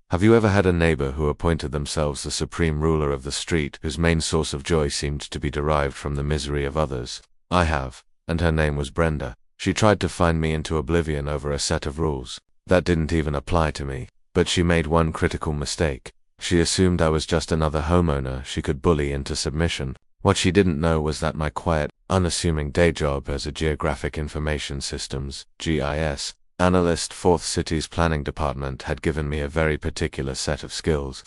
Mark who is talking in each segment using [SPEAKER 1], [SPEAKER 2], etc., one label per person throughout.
[SPEAKER 1] Have you ever had a neighbor who appointed themselves the supreme ruler of the street, whose main source of joy seemed to be derived from the misery of others? I have, and her name was Brenda. She tried to find me into oblivion over a set of rules that didn't even apply to me. But she made one critical mistake. She assumed I was just another homeowner she could bully into submission. What she didn't know was that my quiet, unassuming day job as a Geographic Information Systems (GIS) analyst, 4th City's planning department, had given me a very particular set of skills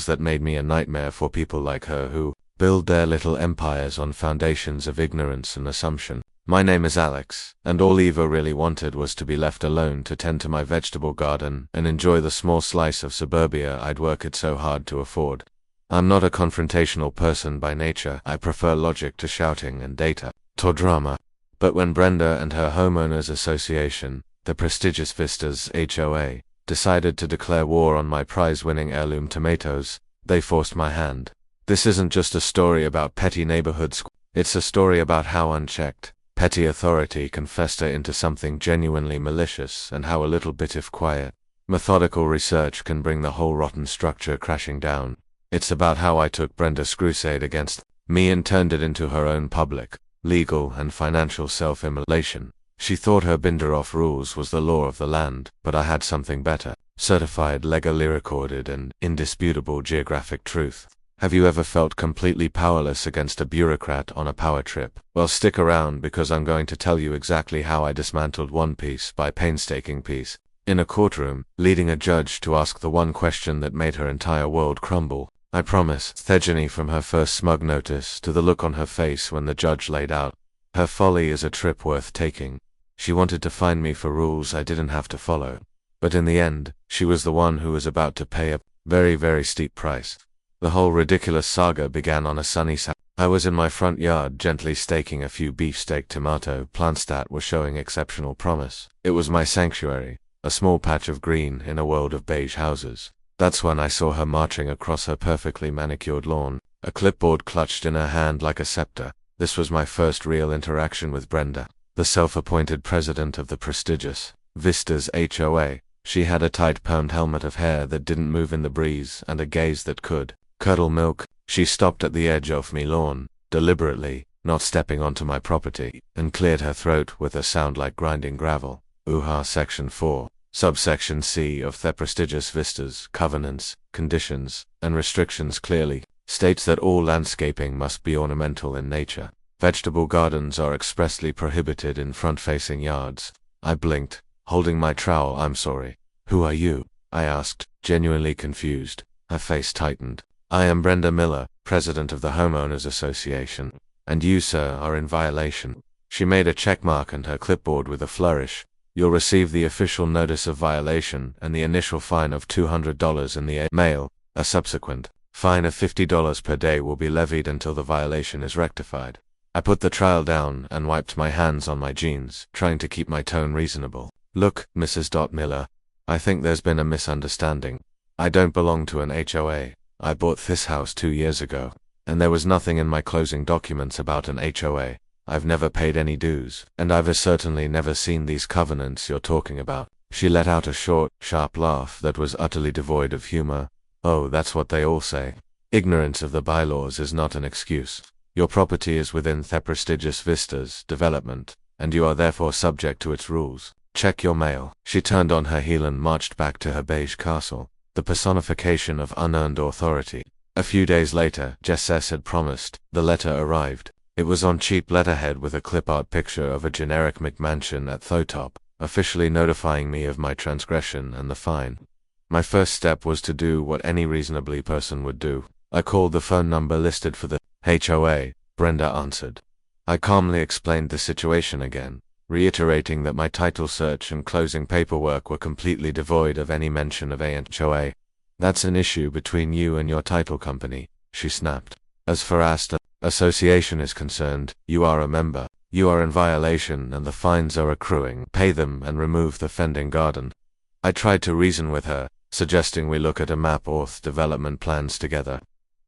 [SPEAKER 1] that made me a nightmare for people like her who build their little empires on foundations of ignorance and assumption. My name is Alex, and all Eva really wanted was to be left alone to tend to my vegetable garden and enjoy the small slice of suburbia I'd worked so hard to afford. I'm not a confrontational person by nature. I prefer logic to shouting and data to drama. But when Brenda and her homeowners association, the prestigious Vistas HOA, decided to declare war on my prize-winning heirloom tomatoes, they forced my hand. This isn't just a story about petty neighborhood it's a story about how unchecked, petty authority can fester into something genuinely malicious, and how a little bit of quiet, methodical research can bring the whole rotten structure crashing down. It's about how I took Brenda's crusade against me and turned it into her own public, legal, and financial self-immolation. She thought her Binderoff rules was the law of the land, but I had something better: certified, legally recorded, and indisputable geographic truth. Have you ever felt completely powerless against a bureaucrat on a power trip? Well, stick around, because I'm going to tell you exactly how I dismantled one piece by painstaking piece, in a courtroom, leading a judge to ask the one question that made her entire world crumble. I promise. Thejani, from her first smug notice to the look on her face when the judge laid out her folly, is a trip worth taking. She wanted to find me for rules I didn't have to follow. But in the end, she was the one who was about to pay a very, very steep price. The whole ridiculous saga began on a sunny Saturday. I was in my front yard gently staking a few beefsteak tomato plants that were showing exceptional promise. It was my sanctuary, a small patch of green in a world of beige houses. That's when I saw her marching across her perfectly manicured lawn, a clipboard clutched in her hand like a scepter. This was my first real interaction with Brenda, the self-appointed president of the prestigious Vistas HOA. She had a tight-permed helmet of hair that didn't move in the breeze, and a gaze that could curdle milk. She stopped at the edge of me lawn, deliberately, not stepping onto my property, and cleared her throat with a sound like grinding gravel. UHA Section 4, Subsection C of the prestigious Vistas Covenants, Conditions, and Restrictions clearly states that all landscaping must be ornamental in nature. Vegetable gardens are expressly prohibited in front-facing yards. I blinked, holding my trowel. I'm sorry. Who are you? I asked, genuinely confused. Her face tightened. I am Brenda Miller, president of the Homeowners Association, and you, sir, are in violation. She made a checkmark on her clipboard with a flourish. You'll receive the official notice of violation and the initial fine of $200 in the mail. A subsequent fine of $50 per day will be levied until the violation is rectified. I put the trowel down and wiped my hands on my jeans, trying to keep my tone reasonable. Look, Mrs. Miller, I think there's been a misunderstanding. I don't belong to an HOA. I bought this house 2 years ago, and there was nothing in my closing documents about an HOA. I've never paid any dues, and I've certainly never seen these covenants you're talking about. She let out a short, sharp laugh that was utterly devoid of humor. Oh, that's what they all say. Ignorance of the bylaws is not an excuse. Your property is within the prestigious Vistas development, and you are therefore subject to its rules. Check your mail. She turned on her heel and marched back to her beige castle, the personification of unearned authority. A few days later, just as had promised, the letter arrived. It was on cheap letterhead with a clip-art picture of a generic McMansion at the top, officially notifying me of my transgression and the fine. My first step was to do what any reasonably person would do. I called the phone number listed for the HOA. Brenda answered. I calmly explained the situation again, reiterating that my title search and closing paperwork were completely devoid of any mention of a HOA. That's an issue between you and your title company, she snapped. As far as the association is concerned, you are a member. You are in violation and the fines are accruing. Pay them and remove the fending garden. I tried to reason with her, suggesting we look at a map or development plans together.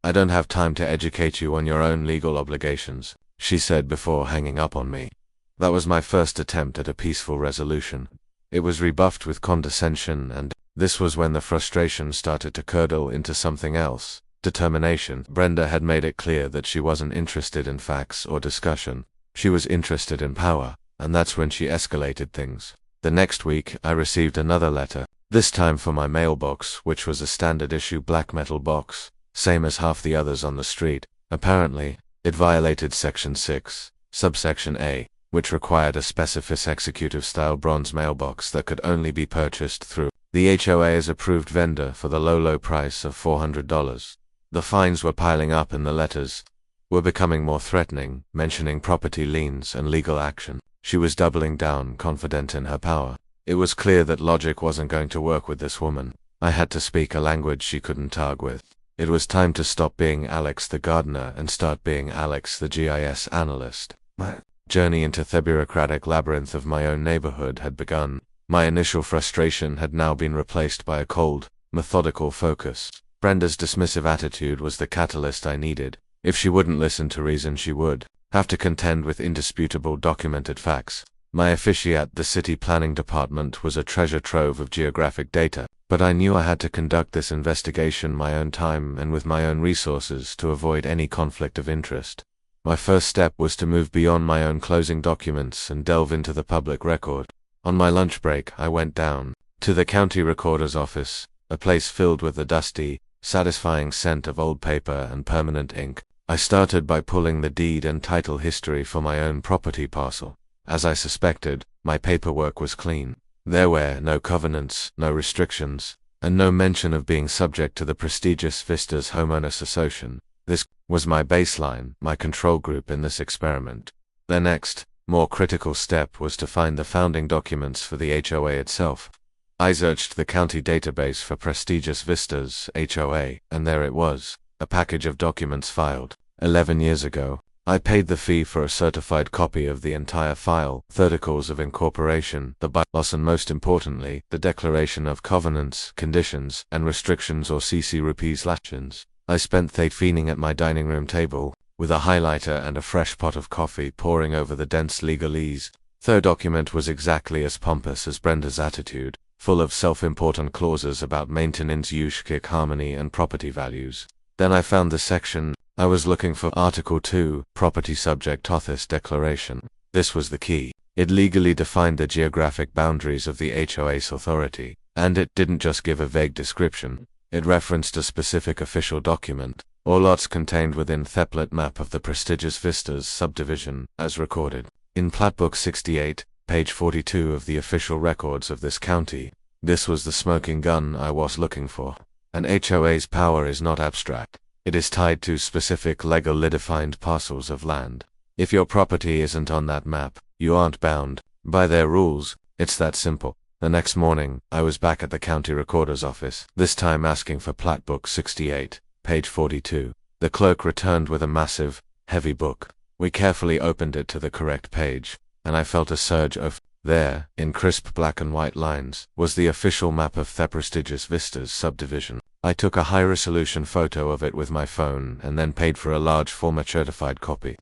[SPEAKER 1] I don't have time to educate you on your own legal obligations, she said before hanging up on me. That was my first attempt at a peaceful resolution. It was rebuffed with condescension, and This was when the frustration started to curdle into something else. Determination. Brenda had made it clear that she wasn't interested in facts or discussion. She was interested in power, and that's when she escalated things. The next week, I received another letter, this time for my mailbox, which was a standard issue black metal box, same as half the others on the street. Apparently, it violated Section 6, subsection A, which required a specific executive-style bronze mailbox that could only be purchased through the HOA's approved vendor for the low price of $400. The fines were piling up and the letters were becoming more threatening, mentioning property liens and legal action. She was doubling down, confident in her power. It was clear that logic wasn't going to work with this woman. I had to speak a language she couldn't argue with. It was time to stop being Alex the gardener and start being Alex the GIS analyst. My journey into the bureaucratic labyrinth of my own neighborhood had begun. My initial frustration had now been replaced by a cold, methodical focus. Brenda's dismissive attitude was the catalyst I needed. If she wouldn't listen to reason, she would have to contend with indisputable documented facts. My officiate, the city planning department, was a treasure trove of geographic data, but I knew I had to conduct this investigation my own time and with my own resources to avoid any conflict of interest. My first step was to move beyond my own closing documents and delve into the public record. On my lunch break, I went down to the county recorder's office, a place filled with the dusty, satisfying scent of old paper and permanent ink. I started by pulling the deed and title history for my own property parcel. As I suspected, my paperwork was clean. There were no covenants, no restrictions, and no mention of being subject to the prestigious Vistas Homeowners Association. This was my baseline, my control group in this experiment. The next, more critical step was to find the founding documents for the HOA itself. I searched the county database for prestigious Vistas HOA, and there it was, a package of documents filed 11 years ago. I paid the fee for a certified copy of the entire file, articles of incorporation, the bylaws, and most importantly, the declaration of covenants, conditions, and restrictions, or CC rupees lachins. I spent the evening at my dining room table, with a highlighter and a fresh pot of coffee poring over the dense legalese. The document was exactly as pompous as Brenda's attitude, full of self-important clauses about maintenance, use, harmony, and property values. Then I found the section I was looking for, Article 2, Property Subject Author's Declaration. This was the key. It legally defined the geographic boundaries of the HOA's authority, and it didn't just give a vague description. It referenced a specific official document, or lots contained within the plat map of the prestigious Vistas subdivision, as recorded in Plat Book 68, page 42 of the official records of this county. This was the smoking gun I was looking for. An HOA's power is not abstract. It is tied to specific legally defined parcels of land. If your property isn't on that map, you aren't bound by their rules. It's that simple. The next morning, I was back at the county recorder's office, this time asking for Plat Book 68, page 42. The clerk returned with a massive, heavy book. We carefully opened it to the correct page, and I felt a surge of there, in crisp black and white lines, was the official map of the prestigious Vistas subdivision. I took a high-resolution photo of it with my phone and then paid for a large format-certified copy.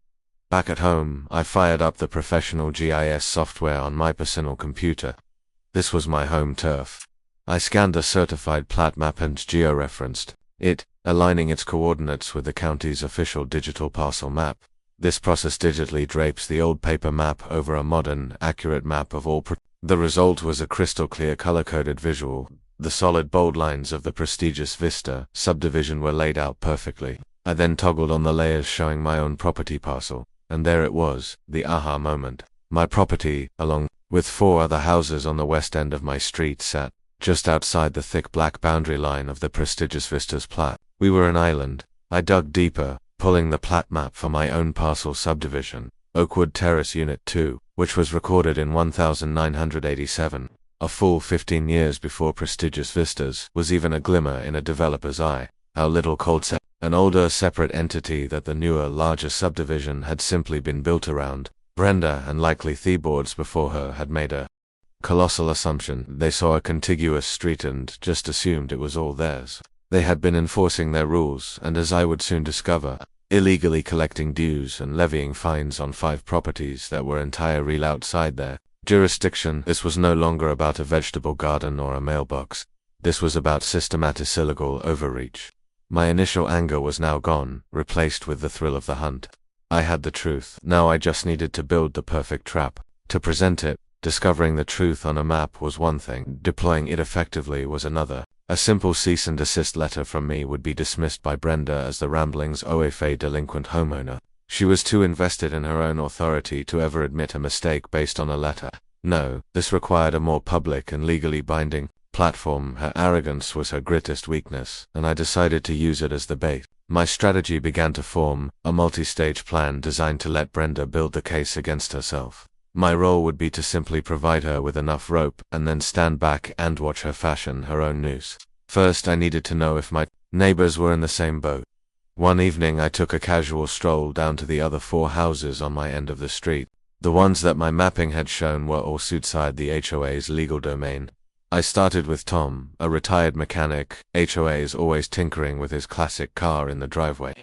[SPEAKER 1] Back at home, I fired up the professional GIS software on my personal computer. This was my home turf. I scanned the certified plat map and georeferenced it, aligning its coordinates with the county's official digital parcel map. This process digitally drapes the old paper map over a modern, accurate map of all. The result was a crystal-clear color-coded visual. The solid bold lines of the prestigious Vista subdivision were laid out perfectly. I then toggled on the layers showing my own property parcel, and there it was, the aha moment. My property, along with 4 other houses on the west end of my street, sat just outside the thick black boundary line of the prestigious Vistas plat. We were an island. I dug deeper, pulling the plat map for my own parcel subdivision, Oakwood Terrace Unit 2, which was recorded in 1987. A full 15 years before prestigious Vistas was even a glimmer in a developer's eye. Our little cul-de-sac, an older separate entity that the newer, larger subdivision had simply been built around. Brenda, and likely the boards before her, had made a colossal assumption. They saw a contiguous street and just assumed it was all theirs. They had been enforcing their rules, and as I would soon discover, illegally collecting dues and levying fines on 5 properties that were entirely outside their jurisdiction. This was no longer about a vegetable garden or a mailbox. This was about systematic illegal overreach. My initial anger was now gone, replaced with the thrill of the hunt. I had the truth. Now I just needed to build the perfect trap. To present it, discovering the truth on a map was one thing, deploying it effectively was another. A simple cease and desist letter from me would be dismissed by Brenda as the ramblings of a delinquent homeowner. She was too invested in her own authority to ever admit a mistake based on a letter. No, this required a more public and legally binding platform. Her arrogance was her greatest weakness, and I decided to use it as the bait. My strategy began to form, a multi-stage plan designed to let Brenda build the case against herself. My role would be to simply provide her with enough rope and then stand back and watch her fashion her own noose. First, I needed to know if my neighbors were in the same boat. One evening I took a casual stroll down to the other 4 houses on my end of the street. The ones that my mapping had shown were all outside the HOA's legal domain. I started with Tom, a retired mechanic. HOA is always tinkering with his classic car in the driveway.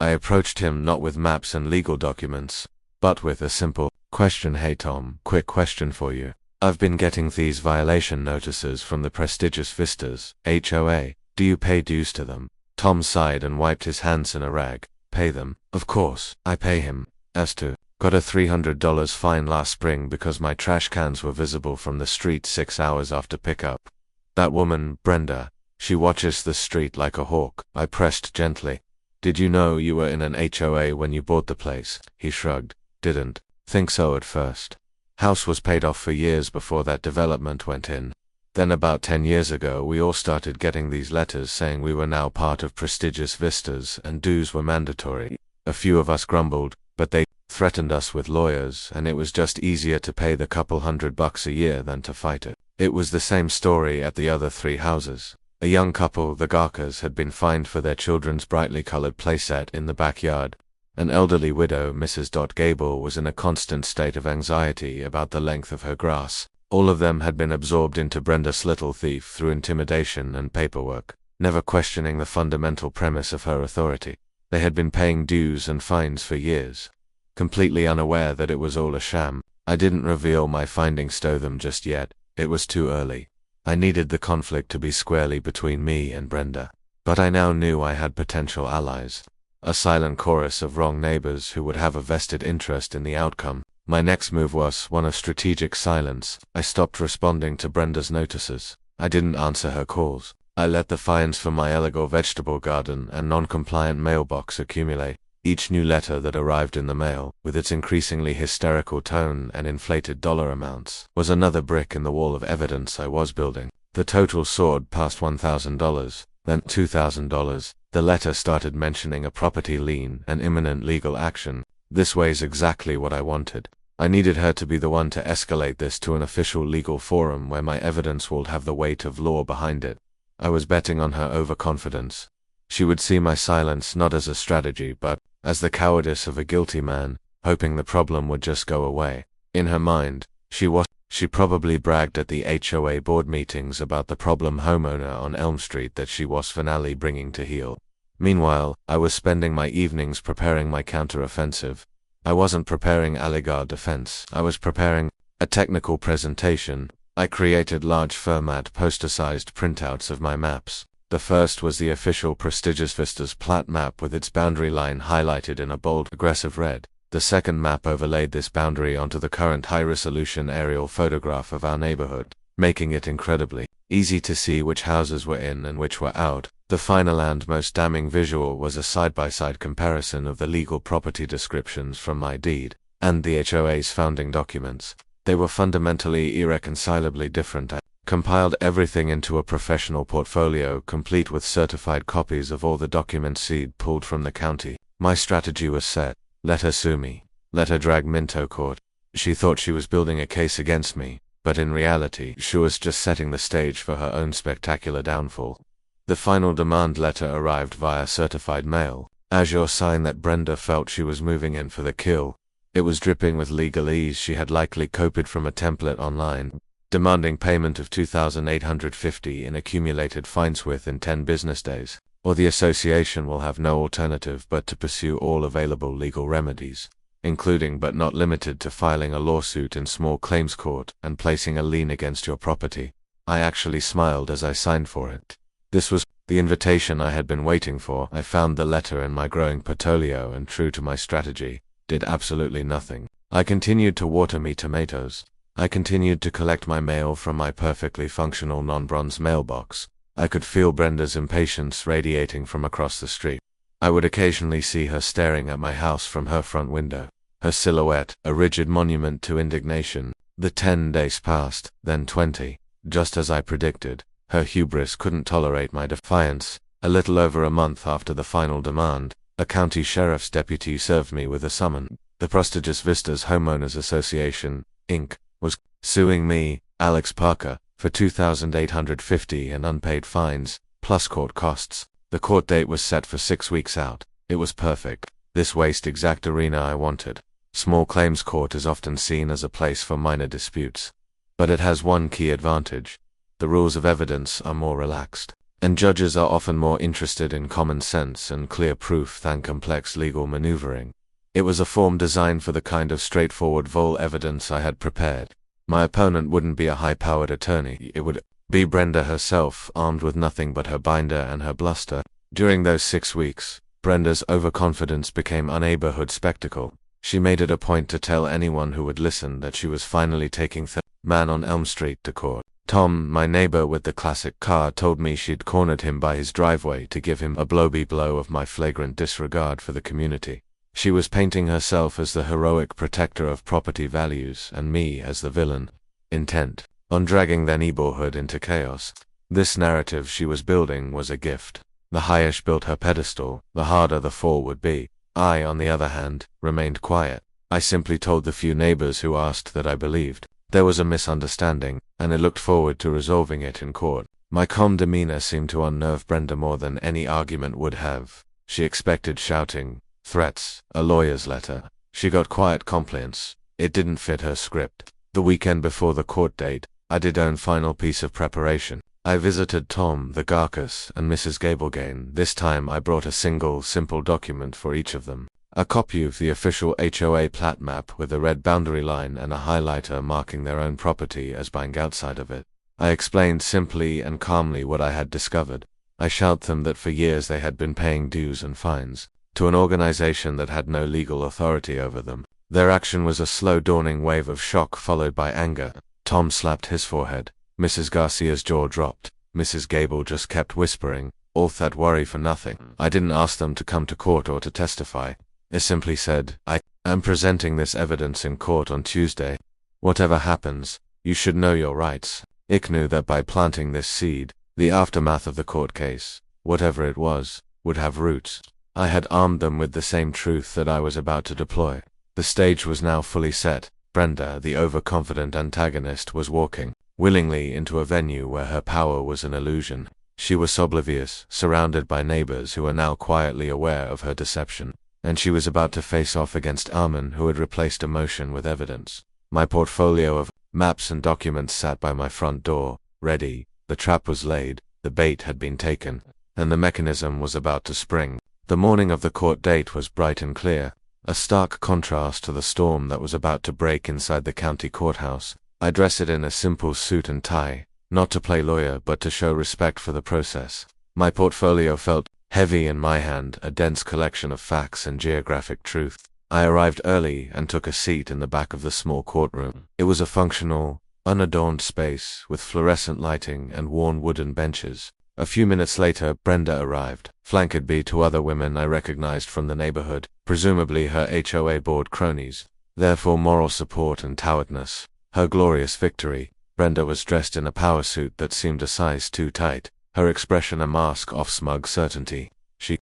[SPEAKER 1] I approached him not with maps and legal documents, but with a simple question. Hey Tom, quick question for you. I've been getting these violation notices from the prestigious Vistas, HOA. Do you pay dues to them? Tom sighed and wiped his hands in a rag. Pay them? Of course, I pay him. As to, got a $300 fine last spring because my trash cans were visible from the street 6 hours after pickup. That woman, Brenda, she watches the street like a hawk. I pressed gently. Did you know you were in an HOA when you bought the place? He shrugged. Didn't think so at first. House was paid off for years before that development went in. Then about 10 years ago we all started getting these letters saying we were now part of prestigious Vistas and dues were mandatory. A few of us grumbled, but they threatened us with lawyers, and it was just easier to pay the couple $100 a year than to fight it. It was the same story at the other 3 houses. A young couple, the Garkers, had been fined for their children's brightly colored playset in the backyard. An elderly widow, Mrs. Gable, was in a constant state of anxiety about the length of her grass. All of them had been absorbed into Brenda's little thief through intimidation and paperwork, never questioning the fundamental premise of her authority. They had been paying dues and fines for years, completely unaware that it was all a sham. I didn't reveal my findings to them just yet. It was too early. I needed the conflict to be squarely between me and Brenda. But I now knew I had potential allies. A silent chorus of wrong neighbors who would have a vested interest in the outcome. My next move was one of strategic silence. I stopped responding to Brenda's notices. I didn't answer her calls. I let the fines for my illegal vegetable garden and non-compliant mailbox accumulate. Each new letter that arrived in the mail, with its increasingly hysterical tone and inflated dollar amounts, was another brick in the wall of evidence I was building. The total soared past $1,000, then $2,000. The letter started mentioning a property lien and imminent legal action. This was exactly what I wanted. I needed her to be the one to escalate this to an official legal forum where my evidence would have the weight of law behind it. I was betting on her overconfidence. She would see my silence not as a strategy but as the cowardice of a guilty man, hoping the problem would just go away. In her mind, she probably bragged at the HOA board meetings about the problem homeowner on Elm Street that she was finally bringing to heel. Meanwhile, I was spending my evenings preparing my counter-offensive. I wasn't preparing alleged defense. I was preparing a technical presentation. I created large format poster-sized printouts of my maps. The first was the official prestigious Vistas plat map with its boundary line highlighted in a bold, aggressive red. The second map overlaid this boundary onto the current high-resolution aerial photograph of our neighborhood, making it incredibly easy to see which houses were in and which were out. The final and most damning visual was a side-by-side comparison of the legal property descriptions from my deed and the HOA's founding documents. They were fundamentally irreconcilably different. I compiled everything into a professional portfolio complete with certified copies of all the documents she'd pulled from the county. My strategy was set. Let her sue me. Let her drag me into court. She thought she was building a case against me, but in reality, she was just setting the stage for her own spectacular downfall. The final demand letter arrived via certified mail, as your sign that Brenda felt she was moving in for the kill. It was dripping with legalese she had likely copied from a template online, demanding payment of $2,850 in accumulated fines within 10 business days, or the association will have no alternative but to pursue all available legal remedies, including but not limited to filing a lawsuit in small claims court and placing a lien against your property. I actually smiled as I signed for it. This was the invitation I had been waiting for. I found the letter in my growing portfolio and, true to my strategy, did absolutely nothing. I continued to water me tomatoes. I continued to collect my mail from my perfectly functional non-bronze mailbox. I could feel Brenda's impatience radiating from across the street. I would occasionally see her staring at my house from her front window, her silhouette a rigid monument to indignation. The 10 days passed, then 20. Just as I predicted, her hubris couldn't tolerate my defiance. A little over a month after the final demand, a county sheriff's deputy served me with a summons. The prestigious Vistas Homeowners Association, Inc., was suing me, Alex Parker, for $2,850 in unpaid fines, plus court costs. The court date was set for 6 weeks out. It was perfect. This waste-exact arena I wanted. Small claims court is often seen as a place for minor disputes. But it has one key advantage. The rules of evidence are more relaxed, and judges are often more interested in common sense and clear proof than complex legal maneuvering. It was a form designed for the kind of straightforward vol evidence I had prepared. My opponent wouldn't be a high-powered attorney. It would be Brenda herself, armed with nothing but her binder and her bluster. During those 6 weeks, Brenda's overconfidence became a neighborhood spectacle. She made it a point to tell anyone who would listen that she was finally taking the man on Elm Street to court. Tom, my neighbor with the classic car, told me she'd cornered him by his driveway to give him a blow of my flagrant disregard for the community. She was painting herself as the heroic protector of property values and me as the villain, intent on dragging the neighborhood into chaos. This narrative she was building was a gift. The higher she built her pedestal, the harder the fall would be. I, on the other hand, remained quiet. I simply told the few neighbors who asked that I believed there was a misunderstanding, and I looked forward to resolving it in court. My calm demeanor seemed to unnerve Brenda more than any argument would have. She expected shouting, threats, a lawyer's letter. She got quiet compliance. It didn't fit her script. The weekend before the court date, I did own final piece of preparation. I visited Tom, the Garcus, and Mrs. Gablegain. This time I brought a single, simple document for each of them. A copy of the official HOA plat map with a red boundary line and a highlighter marking their own property as buying outside of it. I explained simply and calmly what I had discovered. I showed them that for years they had been paying dues and fines to an organization that had no legal authority over them. Their action was a slow dawning wave of shock followed by anger. Tom slapped his forehead. Mrs. Garcia's jaw dropped. Mrs. Gable just kept whispering, all that worry for nothing. I didn't ask them to come to court or to testify. I simply said, I am presenting this evidence in court on Tuesday. Whatever happens, you should know your rights. I knew that by planting this seed, the aftermath of the court case, whatever it was, would have roots. I had armed them with the same truth that I was about to deploy. The stage was now fully set. Brenda, the overconfident antagonist, was walking willingly into a venue where her power was an illusion. She was oblivious, surrounded by neighbors who were now quietly aware of her deception, and she was about to face off against Armin, who had replaced emotion with evidence. My portfolio of maps and documents sat by my front door, ready. The trap was laid, the bait had been taken, and the mechanism was about to spring. The morning of the court date was bright and clear, a stark contrast to the storm that was about to break inside the county courthouse. I dressed it in a simple suit and tie, not to play lawyer but to show respect for the process. My portfolio felt heavy in my hand, a dense collection of facts and geographic truth. I arrived early and took a seat in the back of the small courtroom. It was a functional, unadorned space with fluorescent lighting and worn wooden benches. A few minutes later, Brenda arrived, flanked by 2 other women I recognized from the neighborhood, presumably her HOA board cronies. Therefore moral support and tiredness. Her glorious victory. Brenda was dressed in a power suit that seemed a size too tight, her expression a mask of smug certainty. She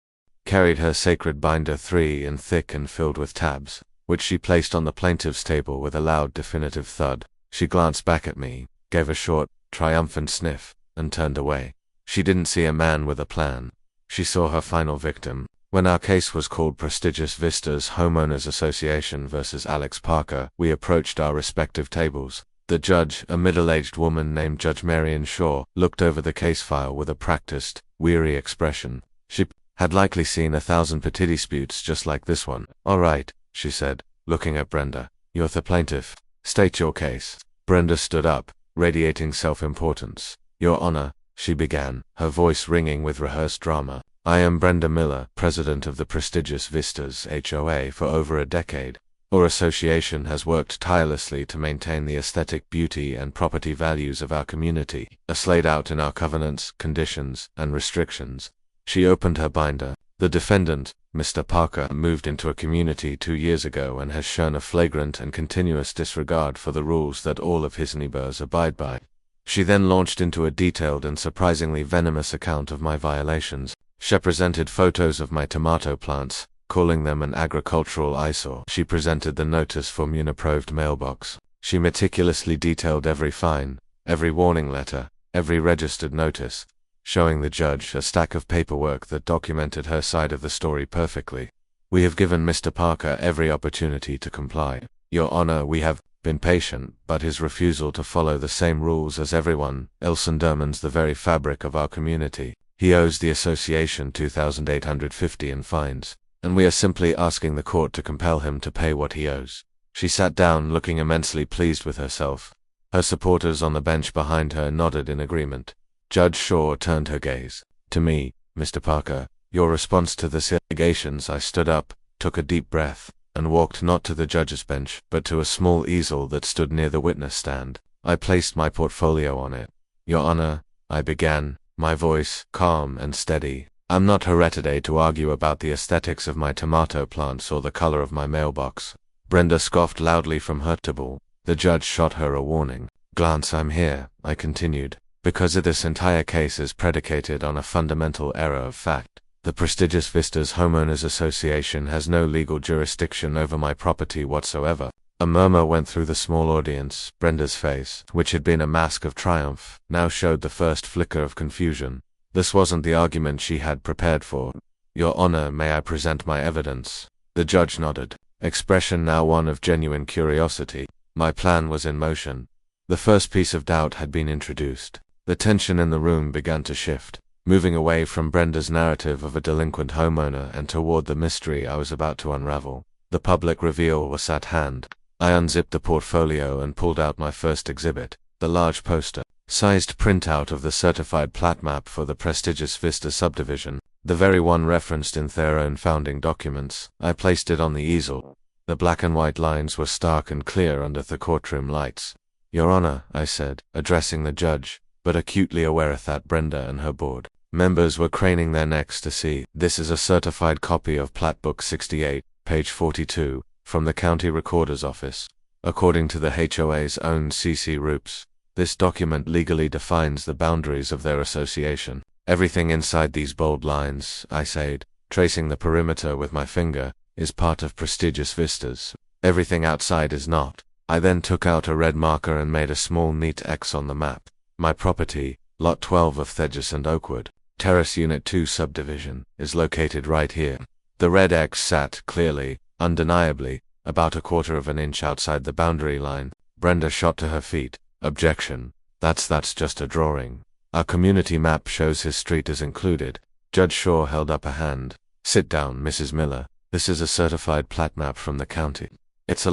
[SPEAKER 1] carried her sacred binder 3 in thick and filled with tabs, which she placed on the plaintiff's table with a loud definitive thud. She glanced back at me, gave a short, triumphant sniff, and turned away. She didn't see a man with a plan. She saw her final victim. When our case was called Prestigious Vistas Homeowners Association versus Alex Parker, we approached our respective tables. The judge, a middle-aged woman named Judge Marion Shaw, looked over the case file with a practiced, weary expression. She had likely seen 1,000 petty disputes just like this one. "All right," she said, looking at Brenda. "You're the plaintiff. State your case." Brenda stood up, radiating self-importance. "Your Honor," she began, her voice ringing with rehearsed drama. "I am Brenda Miller, president of the prestigious Vistas HOA for over a decade. Our association has worked tirelessly to maintain the aesthetic beauty and property values of our community, as laid out in our covenants, conditions, and restrictions." She opened her binder. "The defendant, Mr. Parker, moved into a community 2 years ago and has shown a flagrant and continuous disregard for the rules that all of his neighbors abide by." She then launched into a detailed and surprisingly venomous account of my violations. She presented photos of my tomato plants, calling them an agricultural eyesore. She presented the notice for unapproved mailbox. She meticulously detailed every fine, every warning letter, every registered notice, showing the judge a stack of paperwork that documented her side of the story perfectly. "We have given Mr. Parker every opportunity to comply. Your Honor, we have been patient, but his refusal to follow the same rules as everyone else undermines the very fabric of our community. He owes the association $2,850 in fines, and we are simply asking the court to compel him to pay what he owes." She sat down, looking immensely pleased with herself. Her supporters on the bench behind her nodded in agreement. Judge Shaw turned her gaze to me. "Mr. Parker, your response to the allegations." I stood up, took a deep breath, and walked not to the judge's bench, but to a small easel that stood near the witness stand. I placed my portfolio on it. "Your Honor," I began, my voice calm and steady, "I'm not here today to argue about the aesthetics of my tomato plants or the color of my mailbox." Brenda scoffed loudly from her table. The judge shot her a warning glance. "I'm here," I continued, "because this entire case is predicated on a fundamental error of fact. The prestigious Vistas Homeowners Association has no legal jurisdiction over my property whatsoever." A murmur went through the small audience. Brenda's face, which had been a mask of triumph, now showed the first flicker of confusion. This wasn't the argument she had prepared for. "Your Honor, may I present my evidence?" The judge nodded, expression now one of genuine curiosity. My plan was in motion. The first piece of doubt had been introduced. The tension in the room began to shift, moving away from Brenda's narrative of a delinquent homeowner and toward the mystery I was about to unravel. The public reveal was at hand. I unzipped the portfolio and pulled out my first exhibit, the large poster-sized printout of the certified plat map for the prestigious Vista subdivision, the very one referenced in their own founding documents. I placed it on the easel. The black and white lines were stark and clear under the courtroom lights. "Your Honor," I said, addressing the judge, but acutely aware that Brenda and her board members were craning their necks to see. "This is a certified copy of Plat Book 68, page 42, from the County Recorder's Office. According to the HOA's own CC Roops, this document legally defines the boundaries of their association. Everything inside these bold lines," I said, tracing the perimeter with my finger, "is part of prestigious Vistas. Everything outside is not." I then took out a red marker and made a small neat X on the map. "My property, Lot 12 of Thedges and Oakwood, Terrace Unit 2 subdivision, is located right here." The red X sat clearly, undeniably, about a quarter of an inch outside the boundary line. Brenda shot to her feet. "Objection. That's just a drawing. Our community map shows his street is included." Judge Shaw held up a hand. "Sit down, Mrs. Miller. This is a certified plat map from the county. It's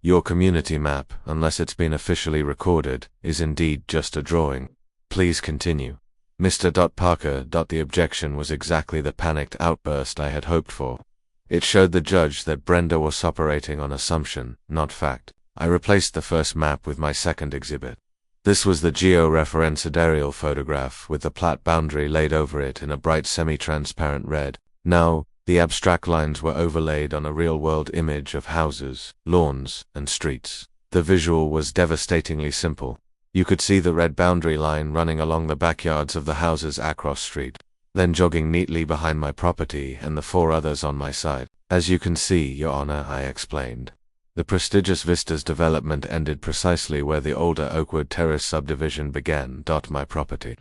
[SPEAKER 1] Your community map, unless it's been officially recorded, is indeed just a drawing. Please continue." Mr. Parker. The objection was exactly the panicked outburst I had hoped for. It showed the judge that Brenda was operating on assumption, not fact. I replaced the first map with my second exhibit. This was the geo-referenced aerial photograph with the plat boundary laid over it in a bright semi-transparent red. Now, the abstract lines were overlaid on a real-world image of houses, lawns, and streets. The visual was devastatingly simple. You could see the red boundary line running along the backyards of the houses across street, then jogging neatly behind my property and the 4 others on my side. "As you can see, Your Honor," I explained, "the prestigious Vistas development ended precisely where the older Oakwood Terrace subdivision began. My property,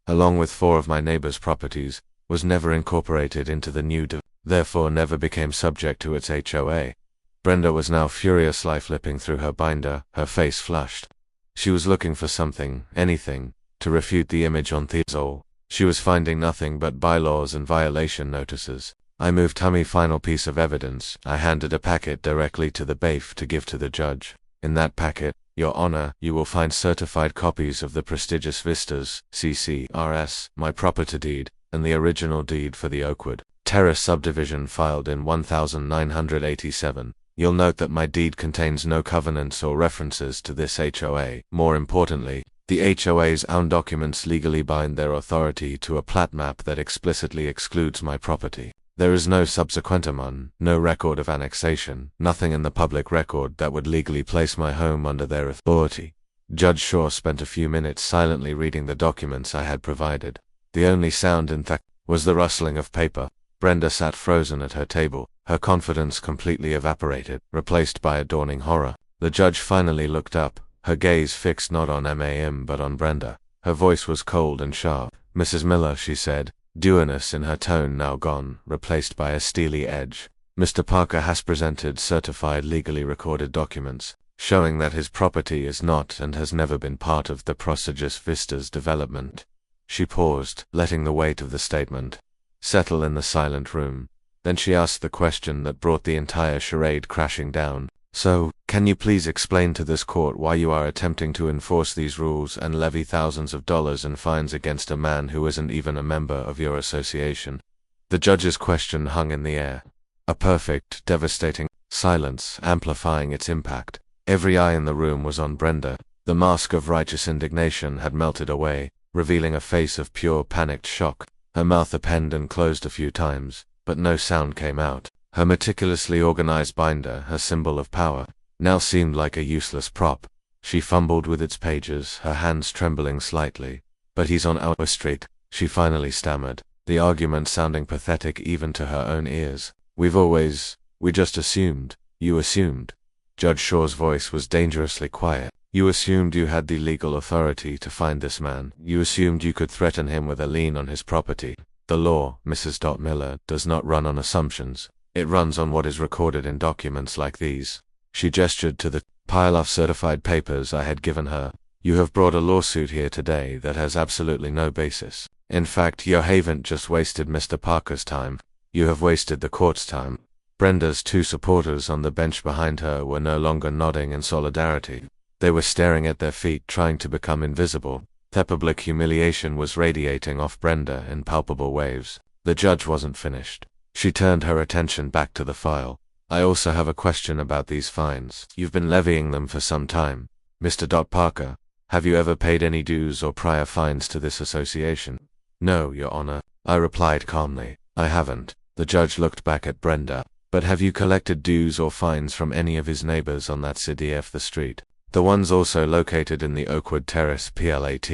[SPEAKER 1] along with 4 of my neighbors' properties, was never incorporated into the new therefore never became subject to its HOA." Brenda was now furiously flipping through her binder, her face flushed. She was looking for something, anything, to refute the image on the easel. She was finding nothing but bylaws and violation notices. I moved to my final piece of evidence. I handed a packet directly to the bailiff to give to the judge. In that packet, Your Honor, you will find certified copies of the prestigious Vistas, CCRS, my property deed, and the original deed for the Oakwood Terrace subdivision filed in 1987. You'll note that my deed contains no covenants or references to this HOA. More importantly, the HOA's own documents legally bind their authority to a plat map that explicitly excludes my property. There is no subsequentum, no record of annexation, nothing in the public record that would legally place my home under their authority. Judge Shaw spent a few minutes silently reading the documents I had provided. The only sound in that was the rustling of paper. Brenda sat frozen at her table, her confidence completely evaporated, replaced by a dawning horror. The judge finally looked up, her gaze fixed not on MAM but on Brenda. Her voice was cold and sharp. "Mrs. Miller," she said, dewness in her tone now gone, replaced by a steely edge. "Mr. Parker has presented certified legally recorded documents, showing that his property is not and has never been part of the prestigious Vistas development." She paused, letting the weight of the statement settle in the silent room. Then she asked the question that brought the entire charade crashing down. "So, can you please explain to this court why you are attempting to enforce these rules and levy thousands of dollars in fines against a man who isn't even a member of your association?" The judge's question hung in the air. A perfect, devastating silence amplifying its impact. Every eye in the room was on Brenda. The mask of righteous indignation had melted away, revealing a face of pure panicked shock. Her mouth opened and closed a few times, but no sound came out. Her meticulously organized binder, her symbol of power, now seemed like a useless prop. She fumbled with its pages, her hands trembling slightly. "But he's on our street," she finally stammered, the argument sounding pathetic even to her own ears. We just assumed." "You assumed?" Judge Shaw's voice was dangerously quiet. "You assumed you had the legal authority to find this man. You assumed you could threaten him with a lien on his property. The law, Mrs. Miller, does not run on assumptions. It runs on what is recorded in documents like these." She gestured to the pile of certified papers I had given her. "You have brought a lawsuit here today that has absolutely no basis. In fact, you haven't just wasted Mr. Parker's time. You have wasted the court's time." Brenda's two supporters on the bench behind her were no longer nodding in solidarity. They were staring at their feet, trying to become invisible. Their public humiliation was radiating off Brenda in palpable waves. The judge wasn't finished. She turned her attention back to the file. "I also have a question about these fines. You've been levying them for some time. Mr. Parker, have you ever paid any dues or prior fines to this association?" "No, Your Honor," I replied calmly. "I haven't." The judge looked back at Brenda. "But have you collected dues or fines from any of his neighbors on that city of the street? The ones also located in the Oakwood Terrace plat?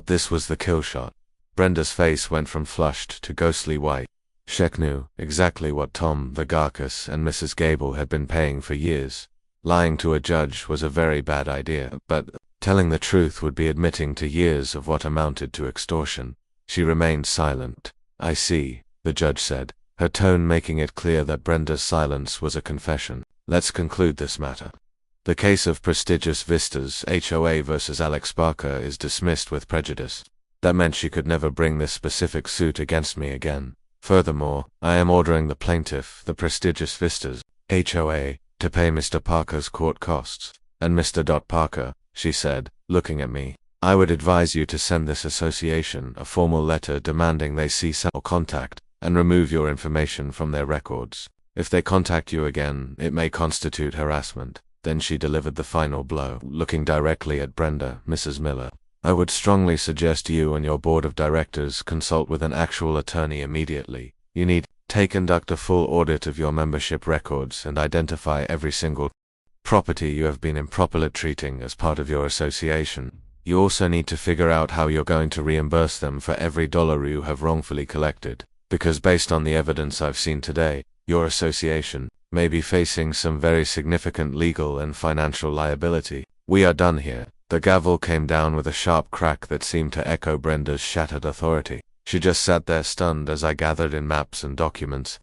[SPEAKER 1] This was the kill shot." Brenda's face went from flushed to ghostly white. Sheck knew exactly what Tom Vagarkas and Mrs. Gable had been paying for years. Lying to a judge was a very bad idea, but telling the truth would be admitting to years of what amounted to extortion. She remained silent. "I see," the judge said, her tone making it clear that Brenda's silence was a confession. "Let's conclude this matter. The case of prestigious Vistas HOA versus Alex Parker is dismissed with prejudice." That meant she could never bring this specific suit against me again. "Furthermore, I am ordering the plaintiff, the prestigious Vistas HOA, to pay Mr. Parker's court costs. And Mr. Parker," she said, looking at me, "I would advise you to send this association a formal letter demanding they cease all contact and remove your information from their records. If they contact you again, it may constitute harassment." Then she delivered the final blow, looking directly at Brenda. "Mrs. Miller, I would strongly suggest you and your board of directors consult with an actual attorney immediately. You need to conduct a full audit of your membership records and identify every single property you have been improperly treating as part of your association. You also need to figure out how you're going to reimburse them for every dollar you have wrongfully collected, because based on the evidence I've seen today, your association may be facing some very significant legal and financial liability. We are done here." The gavel came down with a sharp crack that seemed to echo Brenda's shattered authority. She just sat there stunned as I gathered in maps and documents.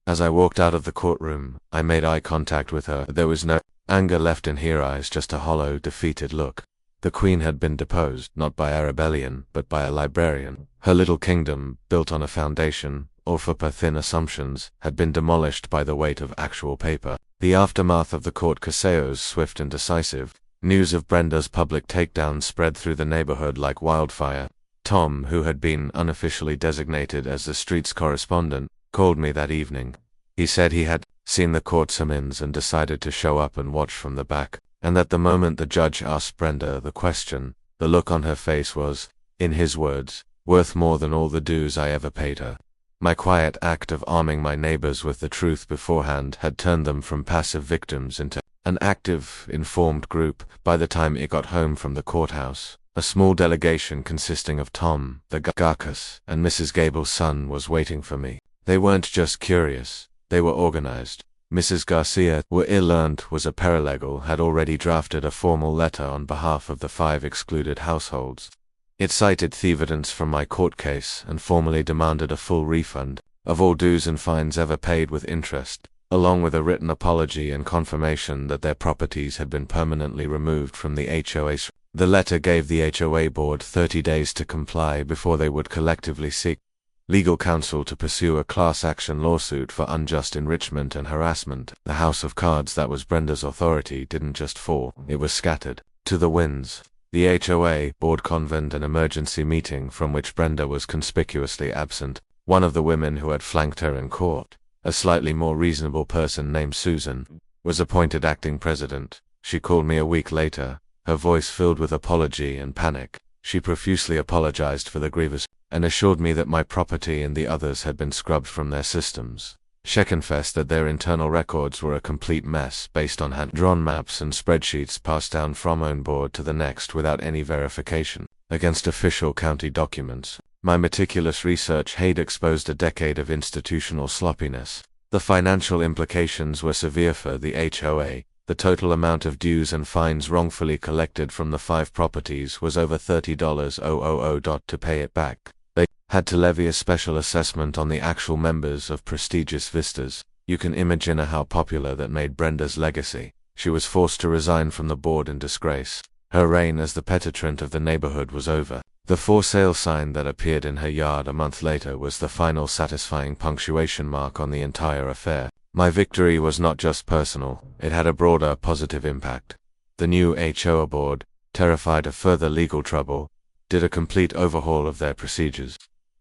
[SPEAKER 1] As I walked out of the courtroom, I made eye contact with her. There was no anger left in her eyes, just a hollow, defeated look. The queen had been deposed, not by a rebellion, but by a librarian. Her little kingdom, built on a foundation, or for thin assumptions, had been demolished by the weight of actual paper. The aftermath of the court caseos, swift and decisive, News of Brenda's public takedown spread through the neighborhood like wildfire. Tom, who had been unofficially designated as the street's correspondent, called me that evening. He said he had seen the court summons and decided to show up and watch from the back, and that the moment the judge asked Brenda the question, the look on her face was, in his words, worth more than all the dues I ever paid her. My quiet act of arming my neighbors with the truth beforehand had turned them from passive victims into an active, informed group. By the time it got home from the courthouse, a small delegation consisting of Tom, the Garcus, and Mrs. Gable's son was waiting for me. They weren't just curious, they were organized. Mrs. Garcia, who learned was a paralegal, had already drafted a formal letter on behalf of the 5 excluded households. It cited evidence from my court case and formally demanded a full refund of all dues and fines ever paid with interest, along with a written apology and confirmation that their properties had been permanently removed from the HOA. The letter gave the HOA board 30 days to comply before they would collectively seek legal counsel to pursue a class action lawsuit for unjust enrichment and harassment. The house of cards that was Brenda's authority didn't just fall, it was scattered to the winds. The HOA board convened an emergency meeting from which Brenda was conspicuously absent. One of the women who had flanked her in court, a slightly more reasonable person named Susan, was appointed acting president. She called me a week later, her voice filled with apology and panic. She profusely apologized for the grievous and assured me that my property and the others had been scrubbed from their systems. She confessed that their internal records were a complete mess based on hand-drawn maps and spreadsheets passed down from one board to the next without any verification against official county documents. My meticulous research had exposed a decade of institutional sloppiness. The financial implications were severe for the HOA. The total amount of dues and fines wrongfully collected from the 5 properties was over $30,000. To pay it back, they had to levy a special assessment on the actual members of prestigious Vistas. You can imagine how popular that made Brenda's legacy. She was forced to resign from the board in disgrace. Her reign as the pettiest of the neighborhood was over. The for sale sign that appeared in her yard a month later was the final satisfying punctuation mark on the entire affair. My victory was not just personal, it had a broader positive impact. The new HOA board, terrified of further legal trouble, did a complete overhaul of their procedures.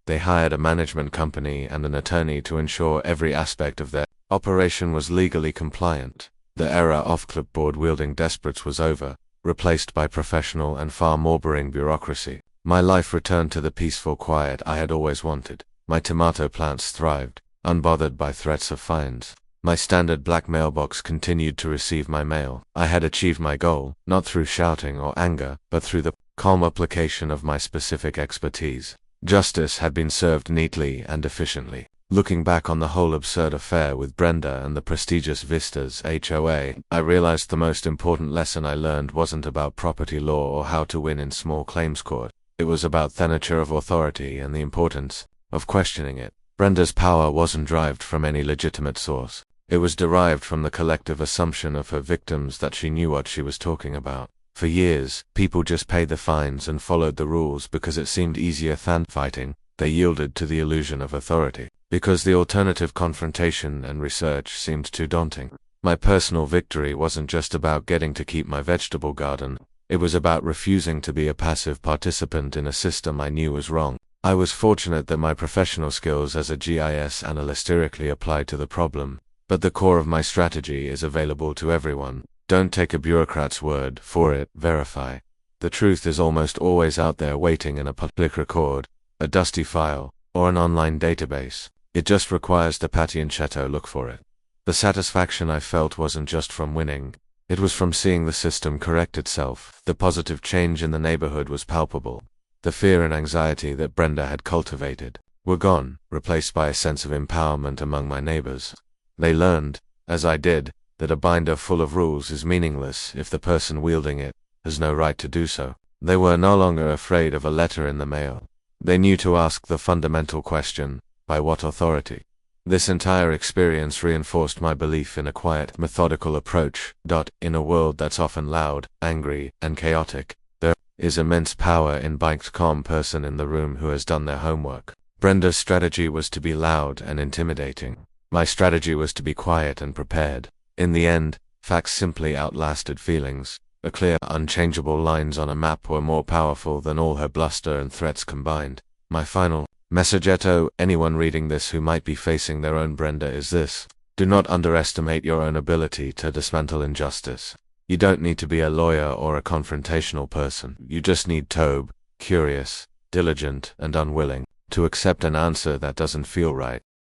[SPEAKER 1] They hired a management company and an attorney to ensure every aspect of their operation was legally compliant. The era of clipboard-wielding desperates was over, replaced by professional and far more boring bureaucracy. My life returned to the peaceful quiet I had always wanted. My tomato plants thrived, unbothered by threats of fines. My standard black mailbox continued to receive my mail. I had achieved my goal, not through shouting or anger, but through the calm application of my specific expertise. Justice had been served neatly and efficiently. Looking back on the whole absurd affair with Brenda and the prestigious Vistas HOA, I realized the most important lesson I learned wasn't about property law or how to win in small claims court. It was about the nature of authority and the importance of questioning it. Brenda's power wasn't derived from any legitimate source. It was derived from the collective assumption of her victims that she knew what she was talking about. For years, people just paid the fines and followed the rules because it seemed easier than fighting. They yielded to the illusion of authority because the alternative confrontation and research seemed too daunting. My personal victory wasn't just about getting to keep my vegetable garden. It was about refusing to be a passive participant in a system I knew was wrong. I was fortunate that my professional skills as a GIS analyst directly applied to the problem, but the core of my strategy is available to everyone. Don't take a bureaucrat's word for it, verify. The truth is almost always out there waiting in a public record, a dusty file, or an online database. It just requires the pettiest to look for it. The satisfaction I felt wasn't just from winning. It was from seeing the system correct itself. The positive change in the neighborhood was palpable. The fear and anxiety that Brenda had cultivated were gone, replaced by a sense of empowerment among my neighbors. They learned, as I did, that a binder full of rules is meaningless if the person wielding it has no right to do so. They were no longer afraid of a letter in the mail. They knew to ask the fundamental question, by what authority? This entire experience reinforced my belief in a quiet, methodical approach. In a world that's often loud, angry, and chaotic, there is immense power in being a calm person in the room who has done their homework. Brenda's strategy was to be loud and intimidating. My strategy was to be quiet and prepared. In the end, facts simply outlasted feelings. The clear, unchangeable lines on a map were more powerful than all her bluster and threats combined. My final messagetto, anyone reading this who might be facing their own Brenda, is this: do not underestimate your own ability to dismantle injustice. You don't need to be a lawyer or a confrontational person. You just need Tobe, curious, diligent, and unwilling to accept an answer that doesn't feel right.